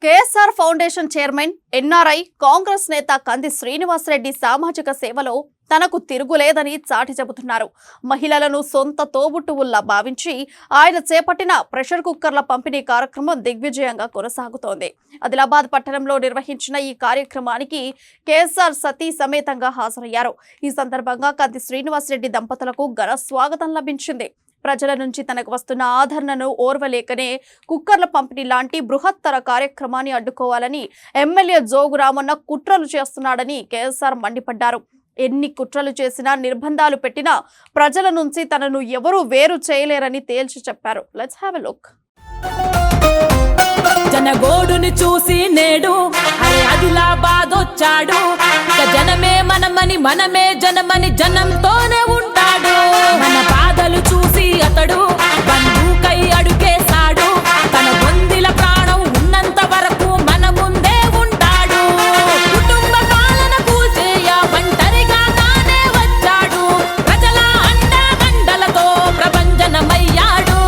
KSR foundation chairman NRI Congress నేత కంది శ్రీనివాసరెడ్డి సామాజిక సేవలో తనకు తిరుగులేదని చాటి చెబుతున్నారు. మహిళలను సొంత తోబుట్టువుల్లా భావించి ఆయన చేపట్టిన ప్రెషర్ కుక్కర్ల పంపిణీ కార్యక్రమం దిగ్విజయంగా కొనసాగుతోంది. ఆదిలాబాద్ పట్టణంలో నిర్వహించిన ఈ కార్యక్రమానికి కేఎస్ఆర్ సతీ సమేతంగా హాజరయ్యారు. ఈ సందర్భంగా కంది శ్రీనివాసరెడ్డి దంపతులకు ఘన స్వాగతం లభించింది. ప్రజల నుంచి తనకు వస్తున్న ఆదరణను ఓర్వలేకనే కుక్కర్ల పంపిణీ లాంటి బృహత్తర కార్యక్రమాన్ని అడ్డుకోవాలని ఎమ్మెల్యే జోగు రామన్న కుట్రలు చేస్తున్నాడని కేఎస్ఆర్ మండిపడ్డారు. ఎన్ని కుట్రలు చేసినా, నిర్బంధాలు పెట్టినా ప్రజల నుంచి తనను ఎవరూ వేరు చేయలేరని తేల్చి చెప్పారు. Let's have a look. జనగోడుని చూసి నేడు ఆదిలాబాద్ వచ్చాడు. జనమే మనమని, మనమే జనమని, జనంతోనే ఉంటాడు. మన బాధలు చూసి అతడు బంధుకై అడుగేశాడు. తన బొందిల ప్రాణం ఉన్నంత వరకు మన ముందే ఉంటాడు. కుటుంబ పాలన కూసేయ ఒంటరిగా తానే వచ్చాడు. ప్రజల అండదండలతో ప్రభంజనమయ్యాడు.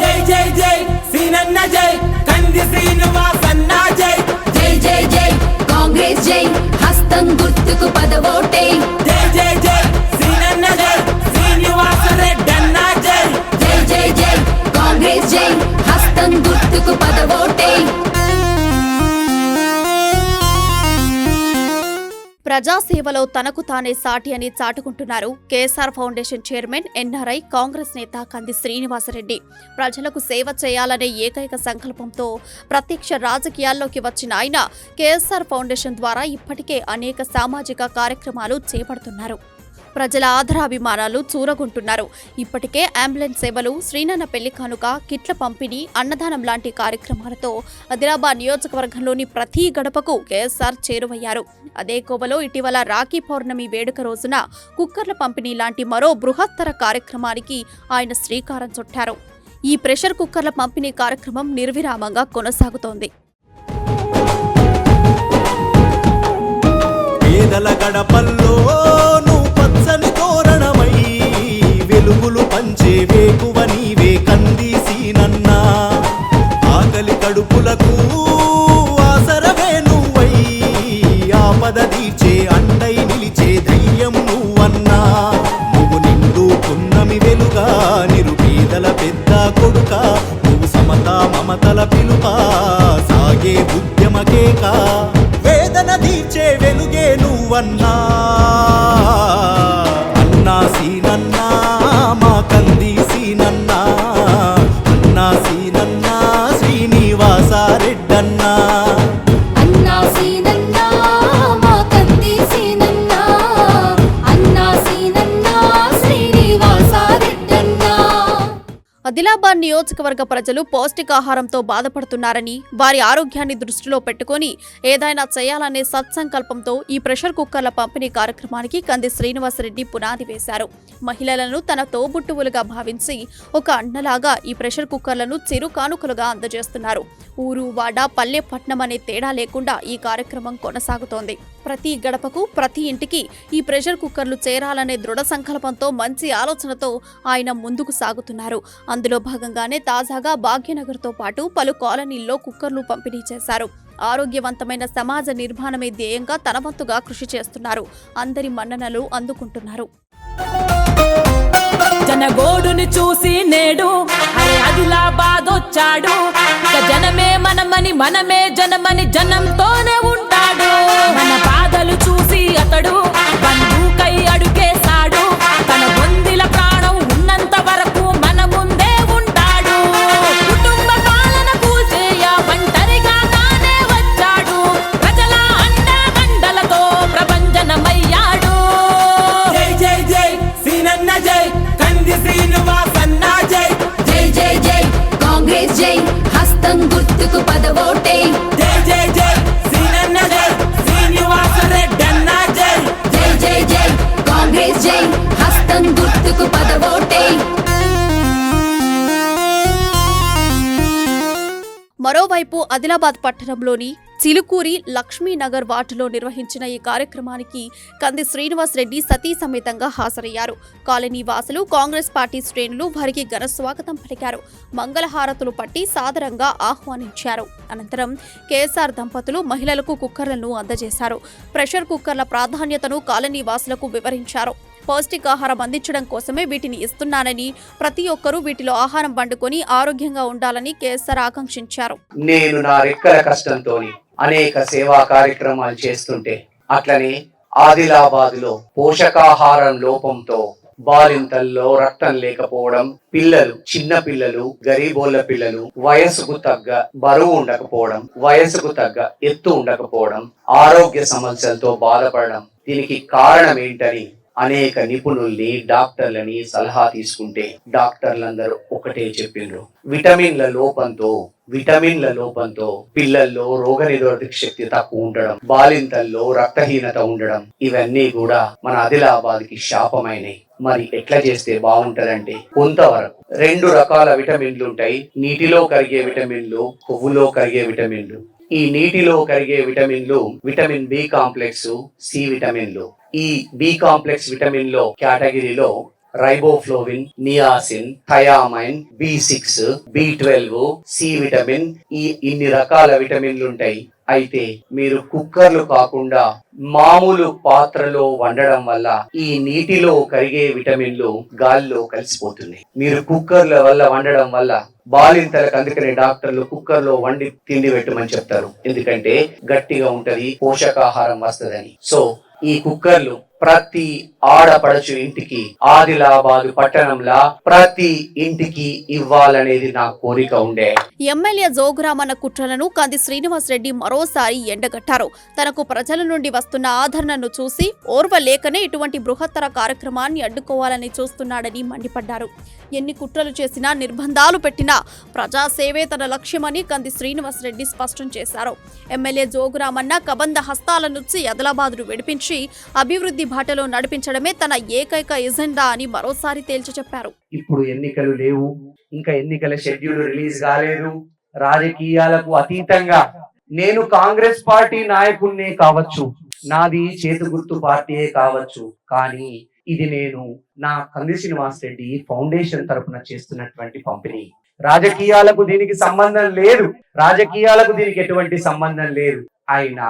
జై జై జై సీనన్న జై, కంది శ్రీనివాసన్న జై. జై జై జై కాంగ్రెస్ జై, హస్తం గుర్తుకు పదవోటే. జై జై జై సీనన్న జై, శ్రీనివాసరెడ్డన్న జై. జై జై జై కాంగ్రెస్ జై, హస్తం గుర్తుకు పదవోటే. ప్రజాసేవలో తనకు తానే సాటి అని చాటుకుంటున్నారు KSR foundation chairman NRI Congress నేత కంది శ్రీనివాసరెడ్డి. ప్రజలకు సేవ చేయాలనే ఏకైక సంకల్పంతో ప్రత్యక్ష రాజకీయాల్లోకి వచ్చిన ఆయన కేఎస్ఆర్ ఫౌండేషన్ ద్వారా ఇప్పటికే అనేక సామాజిక కార్యక్రమాలు చేపడుతున్నారు. ప్రజల ఆదరాభిమానాలు చూరగొంటున్నారు. ఇప్పటికే అంబులెన్స్ సేవలు, శ్రీనన్న పెళ్లి కానుక, కిట్ల పంపిణీ, అన్నదానం లాంటి కార్యక్రమాలతో ఆదిలాబాద్ నియోజకవర్గంలోని ప్రతి గడపకు కేఎస్ఆర్ చేరువయ్యారు. అదే కోవలో ఇటీవల రాఖీ పౌర్ణమి వేడుక రోజున కుక్కర్ల పంపిణీ లాంటి మరో బృహత్తర కార్యక్రమానికి ఆయన శ్రీకారం చుట్టారు. ఈ ప్రెషర్ కుక్కర్ల పంపిణీ కార్యక్రమం నిర్విరామంగా కొనసాగుతోంది. పేదల గడపల్లో పచ్చని తోరణమై వెలుగులు పంచే వేకువ నీవే కంది సీనన్నా. ఆకలి కడుపులకు ఆసరవే నువ్వై, ఆపద తీర్చే అండై నిలిచే ధైర్యం నువ్వన్నా. నువ్వు నిండు పున్నమి వెలుగా, నిరుపేదల పెద్ద కొడుక. నువ్వు సమతా మమతల పిలుపా, సాగే ఉద్యమకేక. వేదన తీర్చే వెలుగే నువ్వన్నా. అన్నా సీనన్నా, మా కంది సీనన్నా. అన్నా సీనన్నా, శ్రీనివాసరెడ్డన్నా. అన్నా సీనన్నా, మా కంది సీనన్నా. అన్నా సీనన్నా, శ్రీనివాసరెడ్డన్నా. ఆదిలాబాద్ నియోజకవర్గ ప్రజలు పౌష్టికాహారంతో బాధపడుతున్నారని, వారి ఆరోగ్యాన్ని దృష్టిలో పెట్టుకుని ఏదైనా చేయాలనే సత్సంకల్పంతో ఈ ప్రెషర్ కుక్కర్ల పంపిణీ కార్యక్రమానికి కంది శ్రీనివాసరెడ్డి పునాది వేశారు. మహిళలను తన తోబుట్టువులుగా భావించి ఒక అన్నలాగా ఈ ప్రెషర్ కుక్కర్లను చిరు కానుకలుగా అందజేస్తున్నారు. ఊరు, వాడ, పల్లె, పట్నం అనే తేడా లేకుండా ఈ కార్యక్రమం కొనసాగుతోంది. ప్రతి గడపకు, ప్రతి ఇంటికి ఈ ప్రెషర్ కుక్కర్లు చేరాలనే దృఢ సంకల్పంతో, మంచి ఆలోచనతో ఆయన ముందుకు సాగుతున్నారు. అందులో భాగంగానే తాజాగా భాగ్యనగర్తో పాటు పలు కాలనీల్లో కుక్కర్లు పంపిణీ చేశారు. ఆరోగ్యవంతమైన సమాజ నిర్మాణమే ధ్యేయంగా తన వంతుగా కృషి చేస్తున్నారు. అందరి మన్ననలు అందుకుంటున్నారు. జనగోడుని చూసి నేడు ఆదిలాబాద్ వచ్చాడు. జనమే మనమని, మనమే జనమని, జనంతోనే ఉంటాడు. మన బాధలు చూసి అతడు బంధుకై అడుగేశాడు. తన బొందిల ప్రాణం ఉన్నంత వరకు మన ముందే ఉంటాడు. కుటుంబ పాలన కూసేయ ఒంటరిగా తానే వచ్చాడు. ప్రజల అండదండలతో ప్రభంజనమయ్యాడు. జై జై జై సీనన్న జై, కంది శ్రీనివాసన్న జై. జై జై జై కాంగ్రెస్ జై, హస్తం గుర్తుకు పదవోటే. జై జై జై సీనన్న జై, శ్రీనివాసరెడ్డన్న జై. జై మరోవైపు ఆదిలాబాద్ పట్టణంలోని చిలుకూరి లక్ష్మీనగర్ వార్డులో నిర్వహించిన ఈ కార్యక్రమానికి కంది శ్రీనివాస్ రెడ్డి సతీ సమేతంగా హాజరయ్యారు. కాలనీ వాసులు, కాంగ్రెస్ పార్టీ శ్రేణులు వారికి ఘన స్వాగతం పలికారు. మంగళహారతులు పట్టి సాదరంగా ఆహ్వానించారు. అనంతరం కేఎస్ఆర్ దంపతులు మహిళలకు కుక్కర్లను అందజేశారు. ప్రెషర్ కుక్కర్ల ప్రాధాన్యతను కాలనీ వాసులకు వివరించారు. పౌష్టికాహారం అందించడం కోసమే వీటిని ఇస్తున్నానని, ప్రతి ఒక్కరూ వీటిలో ఆహారం వండుకొని ఆరోగ్యంగా ఉండాలని కేఎస్ఆర్ ఆకాంక్షించారు. నేను నా రెక్కల కష్టంతోని అనేక సేవా కార్యక్రమాలు చేస్తుంటే, అట్లనే ఆదిలాబాద్లో పోషకాహారం లోపంతో బాలింతల్లో రక్తం లేకపోవడం, పిల్లలు, చిన్న పిల్లలు, గరీబోళ్ళ పిల్లలు వయసుకు తగ్గ బరువు ఉండకపోవడం, వయసుకు తగ్గ ఎత్తు ఉండకపోవడం, ఆరోగ్య సమస్యలతో బాధపడడం, దీనికి కారణం ఏంటని అనేక నిపుణుల్ని, డాక్టర్లని సలహా తీసుకుంటే డాక్టర్లందరూ ఒకటే చెప్పిండ్రు, విటమిన్ల లోపంతో పిల్లల్లో రోగనిరోధక శక్తి తక్కువ ఉండడం, బాలింతల్లో రక్తహీనత ఉండడం, ఇవన్నీ కూడా మన ఆదిలాబాద్ కి శాపమైనవి. మరి ఎట్లా చేస్తే బాగుంటదంటే, కొంతవరకు 2 రకాల విటమిన్లు ఉంటాయి. నీటిలో కరిగే విటమిన్లు, కొవ్వులో కరిగే విటమిన్లు. ఈ నీటిలో కరిగే విటమిన్లు విటమిన్ బి కాంప్లెక్స్, సి విటమిన్లు. ఈ బి కాంప్లెక్స్ విటమిన్ లో కేటగిరీలో riboflavin, niacin, thiamine, B6, B12, C vitamin, ఇన్ని రకాల విటమిన్లు ఉంటాయి. అయితే మీరు కుక్కర్లు కాకుండా మామూలు పాత్రలో వండడం వల్ల ఈ నీటిలో కరిగే విటమిన్లు గాలిలో కలిసిపోతున్నాయి. మీరు కుక్కర్ల వల్ల వండడం వల్ల బాలింతలకు, అందుకనే డాక్టర్లు కుక్కర్లో వండి తిండి పెట్టమని చెప్తారు. ఎందుకంటే గట్టిగా ఉంటది, పోషకాహారం వస్తదని. సో ఈ కుక్కర్లు ప్రతి ఆడపడచు ఇంటికి, ఆదిలాబాద్ పట్టణంలో ప్రతి ఇంటికి ఇవ్వాలనేది నా కోరిక ఉండే. ఎమ్మెల్యే జోగురామన్న కుట్రలను కంది శ్రీనివాస్ రెడ్డి మరోసారి ఎండగట్టారు. తనకు ప్రజల నుండి వస్తున్న ఆదరణను చూసి ఓర్వలేకనే ఇటువంటి బృహత్తర కార్యక్రమాన్ని అడ్డుకోవాలని చూస్తున్నాడని మండిపడ్డారు. ఎన్ని కుట్రలు చేసినా, నిర్బంధాలు పెట్టినా ప్రజాసేవే తన లక్ష్యమని కంది శ్రీనివాస్ రెడ్డి స్పష్టం చేశారు. ఎమ్మెల్యే జోగురామన్న కబంధ హస్తాల నుంచి ఆదిలాబాద్ను విడిపించి అభివృద్ధి బాటలో నడిపించడమే తన ఏకైక ఎజెండా అని మరోసారి తేల్చి చెప్పారు. ఇప్పుడు ఎన్నికలు లేవు, ఇంకా ఎన్నికల షెడ్యూల్ రిలీజ్ కాలేదు. రాజకీయాలకు అతీతంగా నేను కాంగ్రెస్ పార్టీ నాయకున్నే కావచ్చు, నాది చేతు గుర్తు పార్టీయే కావచ్చు, కానీ ఇది నేను నా కంది శ్రీనివాస్ రెడ్డి ఫౌండేషన్ తరపున చేస్తున్నటువంటి పంపిణీ. రాజకీయాలకు దీనికి సంబంధం లేదు, రాజకీయాలకు దీనికి ఎటువంటి సంబంధం లేదు. అయినా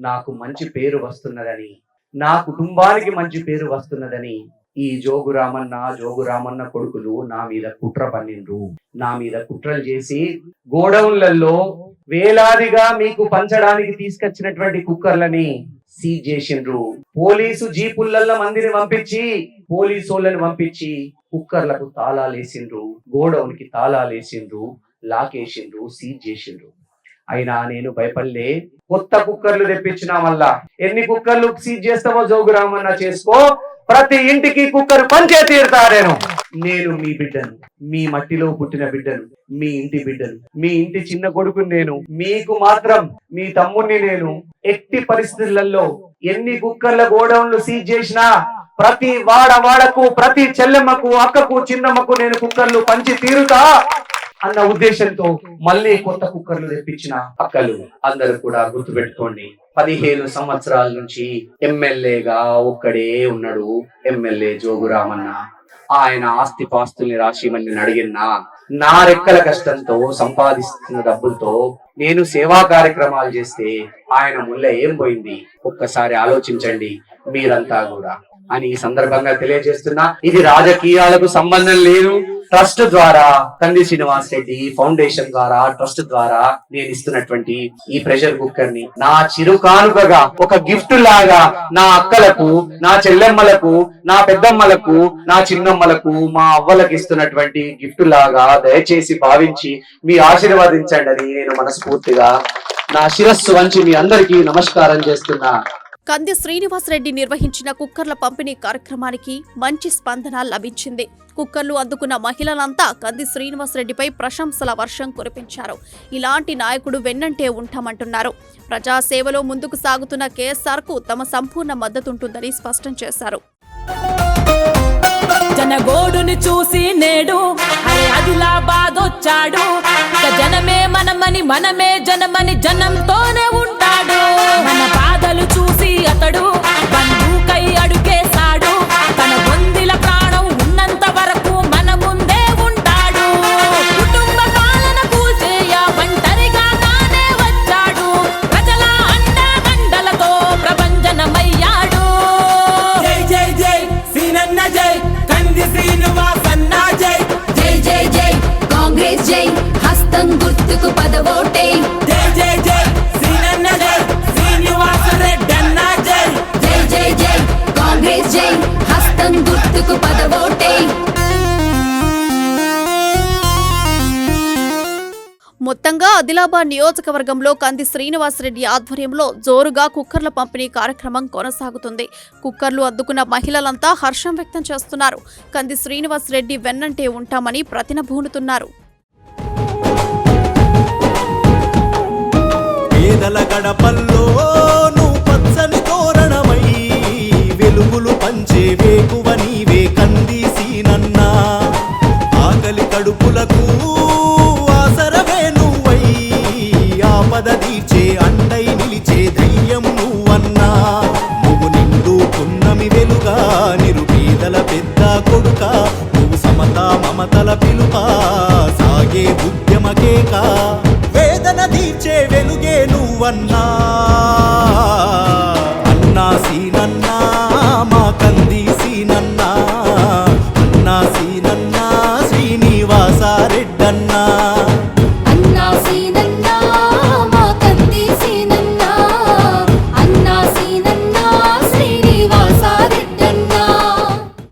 నాకు మంచి పేరు వస్తున్నదని, నా కుటుంబానికి మంచి పేరు వస్తున్నదని ఈ జోగురామన్న కొడుకులు నా మీద కుట్ర పన్నిండ్రు. నా మీద కుట్రలు చేసి గోడౌన్లలో వేలాదిగా మీకు పంచడానికి తీసుకొచ్చినటువంటి కుక్కర్లని సీజ్ చేసిండ్రు. పోలీసు జీపులలో మందిని పంపించి, పోలీసోళ్ళని పంపించి కుక్కర్లకు తాళాలేసిండ్రు, గోడౌన్ కి తాళాలేసిండ్రు, లాకేసిండ్రు, సీజ్ చేసిండ్రు. అయినా నేను భయపడలే. కొత్త కుక్కర్లు తెప్పించినా వల్ల ఎన్ని కుక్కర్లు సీజ్ చేస్తావో జోగురామన్న చేసుకో, ప్రతి ఇంటికి కుక్కర్ పంచే తీరుతా. నేను మీ బిడ్డను, మీ మట్టిలో పుట్టిన బిడ్డను, మీ ఇంటి బిడ్డను, మీ ఇంటి చిన్న కొడుకుని నేను. మీకు మాత్రం మీ తమ్ముణ్ణి నేను. ఎట్టి పరిస్థితులలో ఎన్ని కుక్కర్ల గోడౌన్లు సీజ్ చేసినా ప్రతి వాడకు, ప్రతి చెల్లెమ్మకు, అక్కకు, చిన్నమ్మకు నేను కుక్కర్లు పంచి తీరుతా అన్న ఉద్దేశంతో మళ్ళీ కొత్త కుక్కర్లు తెప్పించిన అక్కలు అందరూ కూడా గుర్తుపెట్టుకోండి. 15 సంవత్సరాల నుంచి ఎమ్మెల్యేగా ఒక్కడే ఉన్నాడు ఎమ్మెల్యే జోగురామన్న. ఆయన ఆస్తి పాస్తుల్ని రాసిమని అడిగినా, నా రెక్కల కష్టంతో సంపాదిస్తున్న డబ్బులతో నేను సేవా కార్యక్రమాలు చేస్తే ఆయన ముళ్ళ ఏం పోయింది ఒక్కసారి ఆలోచించండి మీరంతా కూడా అని ఈ సందర్భంగా తెలియజేస్తున్నా. ఇది రాజకీయాలకు సంబంధం లేదు. ట్రస్ట్ ద్వారా, కంది శ్రీనివాస్ రెడ్డి ఫౌండేషన్ ద్వారా, ట్రస్ట్ ద్వారా నేను ఇస్తున్నటువంటి ఈ ప్రెషర్ కుక్కర్ ని నా చిరుకానుకగా, ఒక గిఫ్ట్ లాగా నా అక్కలకు, నా చెల్లెమ్మలకు, నా పెద్దమ్మలకు, నా చిన్నమ్మలకు, మా అవ్వలకు ఇస్తున్నటువంటి గిఫ్ట్ లాగా దయచేసి భావించి మీ ఆశీర్వదించండి అని నేను మనస్ఫూర్తిగా నా శిరస్సు వంచి మీ అందరికీ నమస్కారం చేస్తున్నా. కంది శ్రీనివాస్ రెడ్డి నిర్వహించిన కుక్కర్ల పంపిణీ కార్యక్రమానికి మంచి స్పందన లభించింది. కుక్కర్లు అందుకున్న మహిళలంతా కంది శ్రీనివాస్ రెడ్డిపై ప్రశంసల వర్షం కురిపించారు. ఇలాంటి నాయకుడు వెన్నంటే ఉంటామంటున్నారు. ప్రజాసేవలో ముందుకు సాగుతున్న కేఎస్ఆర్ కు తమ సంపూర్ణ మద్దతుంటుందని స్పష్టం చేశారు. జనగోడుని చూసి నేడు అరే ఆదిలాబాద్ వచ్చాడు ఇక జనమే మనమని జనమని జనంతోనే ఉంటాడు మన బాధలు చూసి అతడు బంధుకై అడుగేశాడు తన బొందిల ప్రాణం ఉన్నంత వరకు మన ముందే ఉంటాడు కుటుంబ పాలన కూసేయ ఒంటరిగా తానే వచ్చాడు ప్రజల అండదండలతో ప్రభంజనమయ్యాడు జై జై జై సీనన్న జై కంది శ్రీనివాసన్న జై జై జై జై కాంగ్రెస్ జై హస్తం గుర్తుకు పదవోటే జై జై జై సీనన్న జై శ్రీనివాస రెడ్డన్న జై జై జై జై కాంగ్రెస్ జై హస్తం గుర్తుకు పదవోటే మొత్తంగా ఆదిలాబాద్ నియోజకవర్గంలో కంది శ్రీనివాసరెడ్డి ఆధ్వర్యంలో జోరుగా కుక్కర్ల పంపిణీ కార్యక్రమం కొనసాగుతుంది. కుక్కర్లు అందుకున్న మహిళలంతా హర్షం వ్యక్తం చేస్తున్నారు. కంది శ్రీనివాసరెడ్డి వెన్నంటే ఉంటామని ప్రతినబూనుతున్నారు. పేదల గడపల్లో నువ్వు పచ్చని తోరణమై వెలుగులు పంచే వేకువ నీవే కంది సీనన్నా ఆకలి కడుపులకు ఆసరవే నువ్వై ఆపద తీర్చే అండై నిలిచే ధైర్యం నువ్వన్నా నువ్వు నిండు పున్నమి వెలుగా నిరుపేదల పెద్ద కొడుక నువ్వు సమతా మమతల పిలుపా సాగే ఉద్యమకేక వేదన తీర్చే వెలుగే నువ్వన్నా